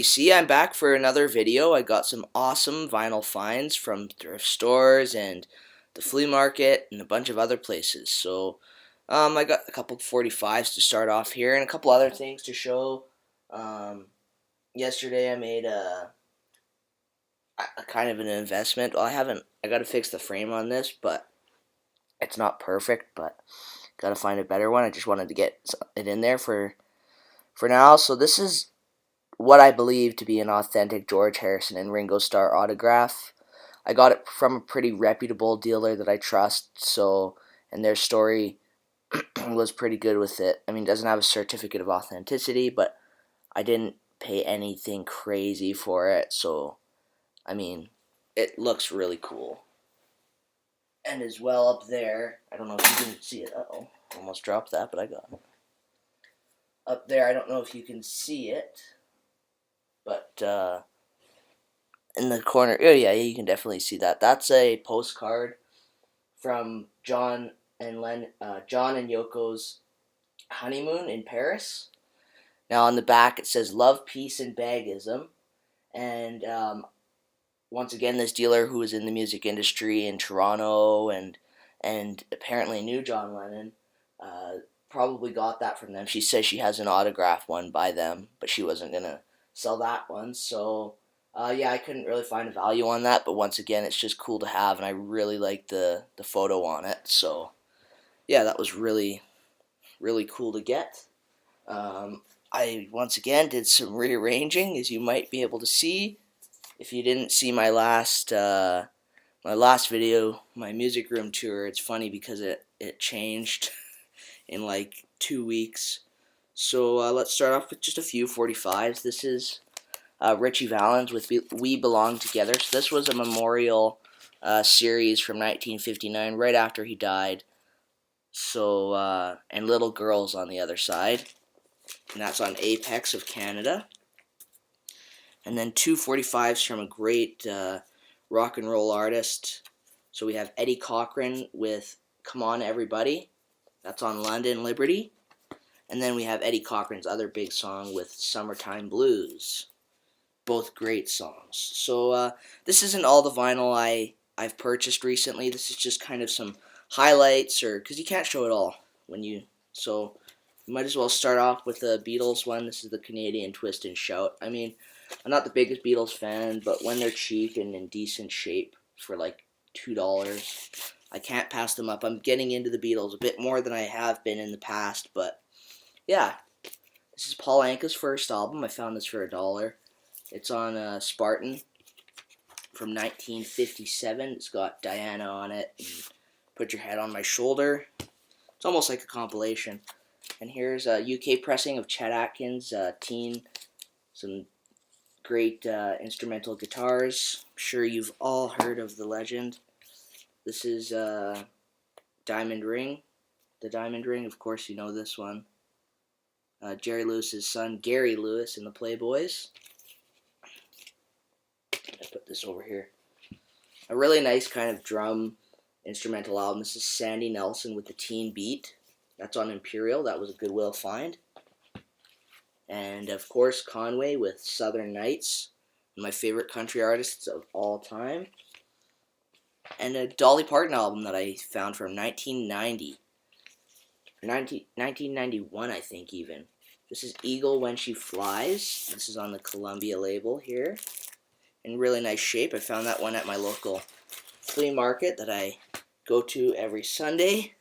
You see, I'm back for another video. I got some awesome vinyl finds from thrift stores and the flea market and a bunch of other places. So, I got a couple 45s to start off here and a couple other things to show. Um, Yesterday I made a kind of an investment. Well, I got to fix the frame on this, but it's not perfect, but got to find a better one. I just wanted to get it in there for now. So this is what I believe to be an authentic George Harrison and Ringo Starr autograph. I got it from a pretty reputable dealer that I trust, and their story was pretty good with it. I mean, it doesn't have a certificate of authenticity, but I didn't pay anything crazy for it, so, I mean, it looks really cool. And as well up there, I don't know if you can see it. Uh-oh, almost dropped that, but I got it. Up there, I don't know if you can see it, but in the corner, oh yeah, you can definitely see that. That's a postcard from John and Yoko's honeymoon in Paris. Now on the back it says "Love, Peace, and Bagism," and once again, this dealer who was in the music industry in Toronto and apparently knew John Lennon, probably got that from them. She says she has an autographed one by them, but she wasn't gonna sell that one. So, yeah, I couldn't really find a value on that. But once again, it's just cool to have, and I really like the photo on it. So, yeah, that was really cool to get. I once again did some rearranging, as you might be able to see. If you didn't see my last video, my music room tour, it's funny because it changed in like 2 weeks. So let's start off with just a few 45s. This is Richie Valens with We Belong Together. So this was a memorial series from 1959, right after he died. So, and Little Girls on the other side. And that's on Apex of Canada. And then two 45s from a great rock and roll artist. So we have Eddie Cochran with Come On Everybody. That's on London Liberty. And then we have Eddie Cochran's other big song with Summertime Blues. Both great songs. So this isn't all the vinyl I've purchased recently. This is just kind of some highlights, because you can't show it all so you might as well start off with the Beatles one. This is the Canadian Twist and Shout. I mean, I'm not the biggest Beatles fan, but when they're cheap and in decent shape for like $2, I can't pass them up. I'm getting into the Beatles a bit more than I have been in the past, but yeah. This is Paul Anka's first album. I found this for $1. It's on Spartan from 1957. It's got Diana on it, and Put Your Head on My Shoulder. It's almost like a compilation. And here's a UK pressing of Chet Atkins' Teen. Some great instrumental guitars. I'm sure you've all heard of the legend. This is Diamond Ring. The Diamond Ring, of course you know this one. Jerry Lewis's son, Gary Lewis, in the Playboys. I put this over here. A really nice kind of drum instrumental album. This is Sandy Nelson with the Teen Beat. That's on Imperial. That was a Goodwill find. And of course, Conway with Southern Nights, my favorite country artists of all time. And a Dolly Parton album that I found from 1990. 1991, I think, even. This is Eagle When She Flies. This is on the Columbia label here. In really nice shape. I found that one at my local flea market that I go to every Sunday.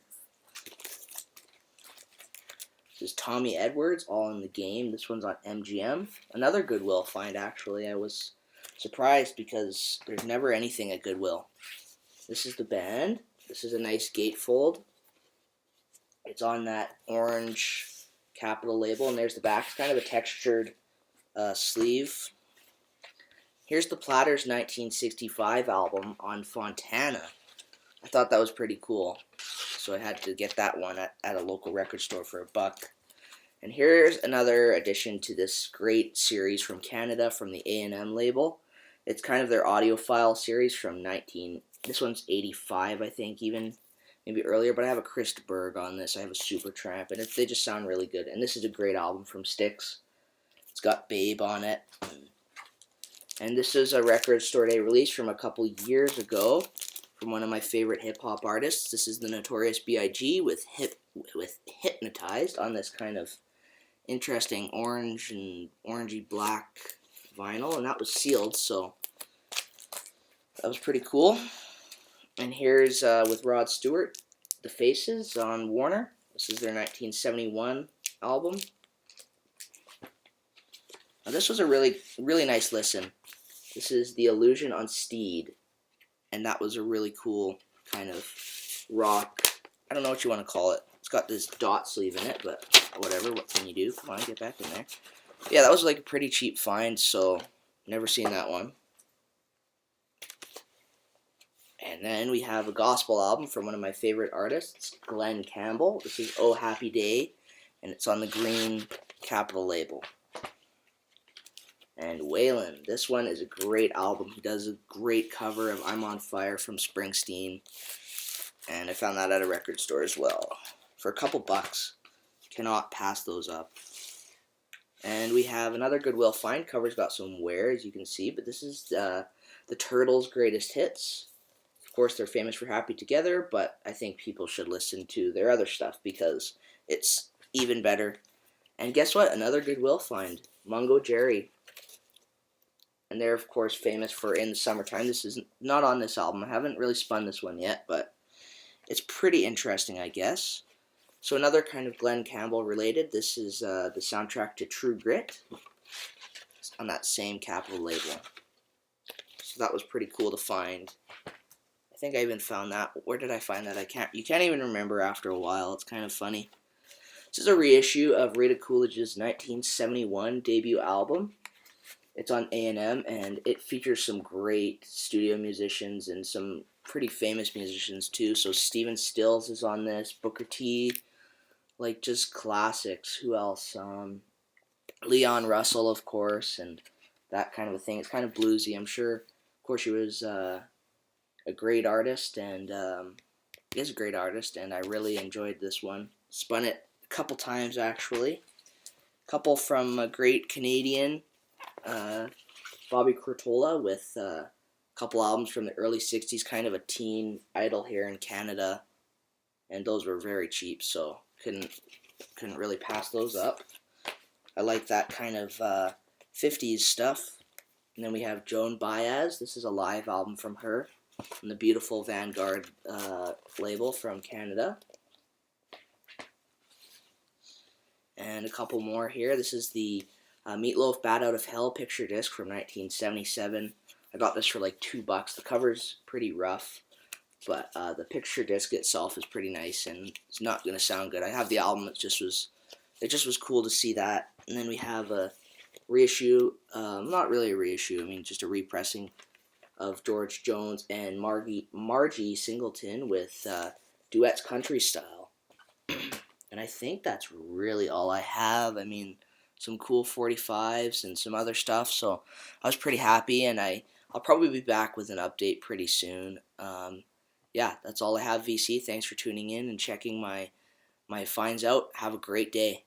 This is Tommy Edwards, All in the Game. This one's on MGM. Another Goodwill find, actually. I was surprised because there's never anything at Goodwill. This is the band. This is a nice gatefold. It's on that orange Capitol label, and there's the back. It's kind of a textured sleeve. Here's the Platters' 1965 album on Fontana. I thought that was pretty cool, so I had to get that one at a local record store for $1. And here's another addition to this great series from Canada from the A&M label. It's kind of their audiophile series from this one's 85, I think, even maybe earlier, but I have a Chris Berg on this. I have a Supertramp, and they just sound really good. And this is a great album from Styx. It's got Babe on it. And this is a Record Store Day release from a couple years ago from one of my favorite hip-hop artists. This is the Notorious B.I.G. with Hypnotized on this kind of interesting orange and orangey black vinyl, and that was sealed, so that was pretty cool. And here's with Rod Stewart, The Faces on Warner. This is their 1971 album. Now this was a really nice listen. This is The Illusion on Steed, and that was a really cool kind of rock, I don't know what you want to call it. It's got this dot sleeve in it, but whatever, what can you do? Come on, get back in there. Yeah, that was like a pretty cheap find, so never seen that one. And then we have a gospel album from one of my favorite artists, Glenn Campbell. This is Oh Happy Day, and it's on the green Capitol label. And Waylon, this one is a great album. He does a great cover of I'm on Fire from Springsteen, and I found that at a record store as well for a couple bucks. Cannot pass those up. And we have another Goodwill find. Cover's got some wear, as you can see, but this is the Turtles' greatest hits. Of course, they're famous for Happy Together, but I think people should listen to their other stuff because it's even better. And guess what? Another Goodwill find. Mungo Jerry. And they're, of course, famous for In the Summertime. This is not on this album. I haven't really spun this one yet, but it's pretty interesting, I guess. So another kind of Glenn Campbell related. This is the soundtrack to True Grit. It's on that same Capitol label. So that was pretty cool to find. I think I even found that. Where did I find that? You can't even remember after a while. It's kind of funny. This is a reissue of Rita Coolidge's 1971 debut album. It's on A&M, and it features some great studio musicians and some pretty famous musicians too. So Stephen Stills is on this, Booker T, like just classics. Who else? Leon Russell, of course, and that kind of a thing. It's kind of bluesy. I'm sure, of course, she was a great artist, and is a great artist, and I really enjoyed this one. Spun it a couple times, actually. A couple from a great Canadian, Bobby Curtola, with a couple albums from the early 60s, kind of a teen idol here in Canada, and those were very cheap, so couldn't really pass those up. I like that kind of 50s stuff. And then we have Joan Baez. This is a live album from her on the beautiful Vanguard label from Canada. And a couple more here. This is the Meatloaf Bat Out of Hell picture disc from 1977. I got this for like $2. The cover's pretty rough, but the picture disc itself is pretty nice, and it's not going to sound good. I have the album. It just was cool to see that. And then we have a reissue, not really a reissue, I mean just a repressing of George Jones and Margie Singleton with Duets Country Style. And I think that's really all I have. I mean, some cool 45s and some other stuff, so I was pretty happy, and I'll probably be back with an update pretty soon. Yeah, that's all I have, VC. Thanks for tuning in and checking my finds out. Have a great day.